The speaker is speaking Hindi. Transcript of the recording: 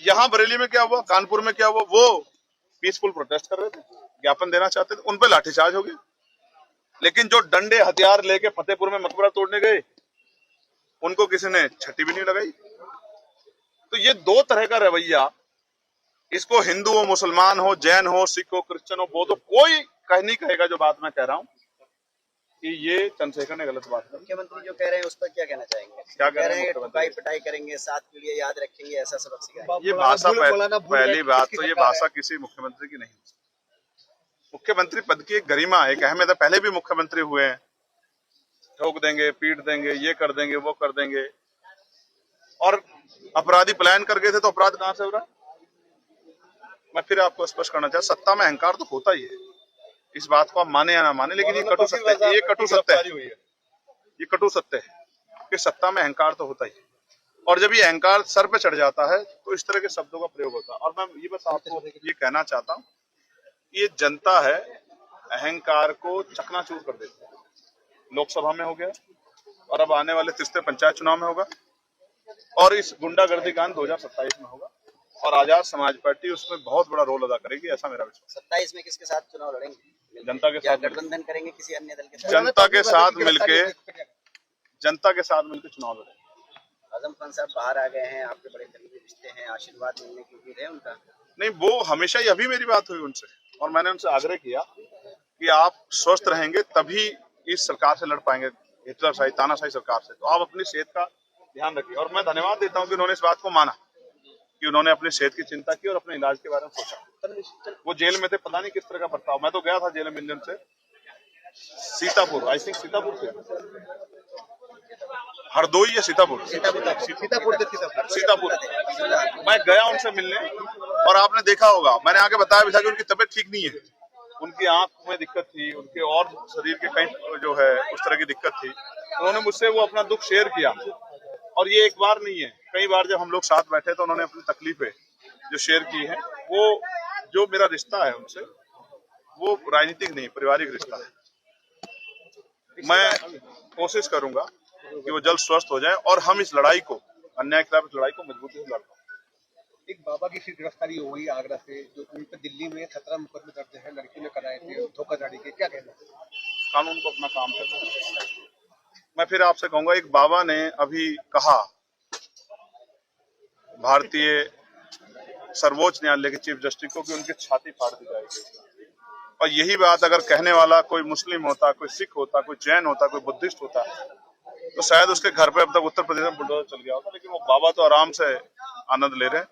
यहाँ बरेली में क्या हुआ, कानपुर में क्या हुआ, वो पीसफुल प्रोटेस्ट कर रहे थे, ज्ञापन देना चाहते थे, उन पे लाठीचार्ज हो गया। लेकिन जो डंडे हथियार लेके फतेहपुर में मकबरा तोड़ने गए, उनको किसी ने छठी भी नहीं लगाई। तो ये दो तरह का रवैया, इसको हिंदू हो, मुसलमान हो, जैन हो, सिख हो, क्रिश्चियन हो, बौद्ध हो, कोई नहीं कहेगा जो बात मैं कह रहा हूँ कि ये चंद्रशेखर ने गलत बात की। मुख्यमंत्री जो कह रहे हैं उस पर क्या कहना चाहेंगे? क्या कह रहे हैं? ठुकाई पिटाई करेंगे, 7 पीढ़ियां याद रखेंगे, ऐसा सबक सिखाएंगे। ये भाषा, पहली बात तो ये भाषा किसी मुख्यमंत्री की नहीं हो सकती। मुख्यमंत्री पद की एक गरिमा है, एक अहमियत है। पहले भी मुख्यमंत्री हुए हैं, ठोक देंगे, पीट देंगे, ये कर देंगे, वो कर देंगे। और अपराधी पलायन कर गए थे तो अपराध कहां से हो रहा? मैं फिर आपको स्पष्ट करना चाहता, सत्ता में अहंकार तो होता ही है, इस बात को आप माने या ना माने, लेकिन ये कटु सत्य है, ये कटु सत्य है, ये कटु सत्य है कि सत्ता में अहंकार तो होता ही है। और जब ये अहंकार सर पे चढ़ जाता है तो इस तरह के शब्दों का प्रयोग होता है। और मैं ये बस आपको ये कहना चाहता हूँ, ये जनता है, अहंकार को चकनाचूर कर देती है। लोकसभा में हो गया और अब आने वाले तीसरे पंचायत चुनाव में होगा, और इस गुंडागर्दी कांड 2027 में होगा, और आजाद समाज पार्टी उसमें बहुत बड़ा रोल अदा करेगी, ऐसा मेरा विश्वास। 27 में किसके साथ चुनाव लड़ेंगे? जनता के साथ गठबंधन करेंगे किसी अन्य दल के साथ? जनता के साथ मिलके चुनाव लड़ेंगे। आजम खान साहब बाहर आ गए हैं, आपके बड़े करीबी रिश्ते हैं, आशीर्वाद मिलने की उम्मीद है उनका? नहीं, वो हमेशा ही, अभी मेरी बात हुई उनसे और मैंने उनसे आग्रह किया कि आप स्वस्थ रहेंगे तभी इस सरकार से लड़ पाएंगे, हिटलरशाही तानाशाही सरकार से। तो आप अपनी सेहत का ध्यान रखिए। और मैं धन्यवाद देता हूं कि उन्होंने इस बात को माना कि उन्होंने अपनी सेहत की चिंता की और अपने इलाज के बारे में सोचा। वो जेल में थे, पता नहीं किस तरह का बर्ताव। मैं तो गया था जेल में इंजन से सीतापुर, आई थिंक सीतापुर से, हरदोई या सीतापुर, मैं गया उनसे मिलने, और आपने देखा होगा, मैंने आगे बताया भी था कि उनकी तबीयत ठीक नहीं है, उनकी आंख में दिक्कत थी, उनके और शरीर के कई जो है उस तरह की दिक्कत थी। उन्होंने मुझसे वो अपना दुख शेयर किया, और ये एक बार नहीं है, कई बार जब हम लोग साथ बैठे तो उन्होंने अपनी तकलीफें जो शेयर की है। वो जो मेरा रिश्ता है उनसे, वो राजनीतिक नहीं, पारिवारिक रिश्ता है। मैं कोशिश करूंगा कि वो जल्द स्वस्थ हो जाए और हम इस लड़ाई को, अन्याय के खिलाफ इस लड़ाई को मजबूती से लड़ पाएं। एक बाबा की फिर गिरफ्तारी हो गई आगरा से, जो उन पर दिल्ली में 17 मुकदमे दर्ज है, लड़की ने कराए थे धोखाधड़ी के, क्या कहना है? कानून को अपना काम करना है। मैं फिर आपसे कहूंगा, एक बाबा ने अभी कहा, भारतीय सर्वोच्च न्यायालय के चीफ जस्टिस को, कि उनकी छाती फाड़ दी जाएगी। और यही बात अगर कहने वाला कोई मुस्लिम होता, कोई सिख होता, कोई जैन होता, कोई बुद्धिस्ट होता, तो शायद उसके घर पे अब तक उत्तर प्रदेश में बुलडोजर चल गया होता। लेकिन वो बाबा तो आराम से आनंद ले रहे हैं।